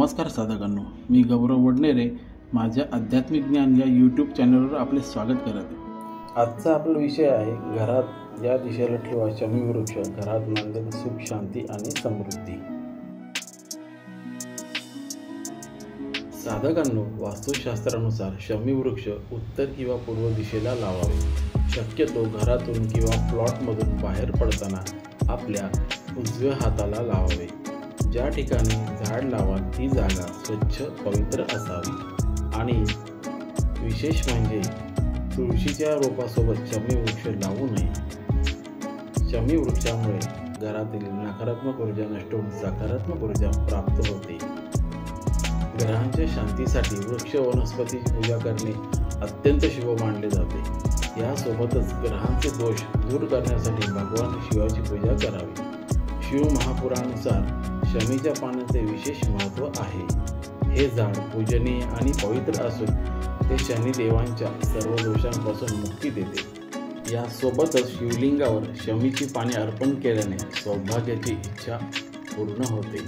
नमस्कार साधकांनो, मी गौरव वडनेरे माझ्या आध्यात्मिक ज्ञान या यूट्यूब चॅनलवर आपले स्वागत करत आहे। आजचा आपला विषय आहे घरात या दिशेला ठेवा शमी वृक्ष, घरात नांदेल सुख शांती आणि समृद्धी। साधकांनो, वास्तुशास्त्रानुसार शमी वृक्ष उत्तर किंवा पूर्व दिशेला लावावे। शक्यतो घरातून किंवा प्लॉटमधून बाहेर पडताना आपल्या उजव्या हाताला लावावे। ज्या ठिकाणी झाड लावाल ती जागा स्वच्छ पवित्र असावी आणि विशेष म्हणजे तुळशीच्या रोपासोबत शमी वृक्ष लावू नये। शमी वृक्षामुळे घरातील नकारात्मक ऊर्जा नष्ट होऊन सकारात्मक ऊर्जा प्राप्त होते। ग्रहांच्या शांतीसाठी वृक्ष वनस्पतीची पूजा करणे अत्यंत शुभ मानले जाते। यासोबतच ग्रहांचे दोष दूर करण्यासाठी भगवान शिवाची पूजा करावी। शिव महापुराणानुसार शमीच्या पानाचे विशेष महत्त्व आहे। हे झाड पूजनीय आणि पवित्र असून ते शनिदेवांच्या सर्व दोषांपासून मुक्ती देते। यासोबतच शिवलिंगावर शमीची पाने अर्पण केल्याने सौभाग्याची इच्छा पूर्ण होते।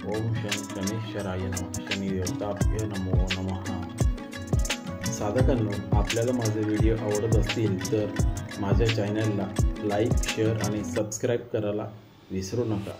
ओम शनीश्वराय नमः, शनिदेवताभ्य नमो नमः। साधकांनो, आपल्याला माझे व्हिडिओ आवडत असतील तर माझ्या चॅनलला लाईक, शेअर आणि सबस्क्राईब करायला विसरू नका।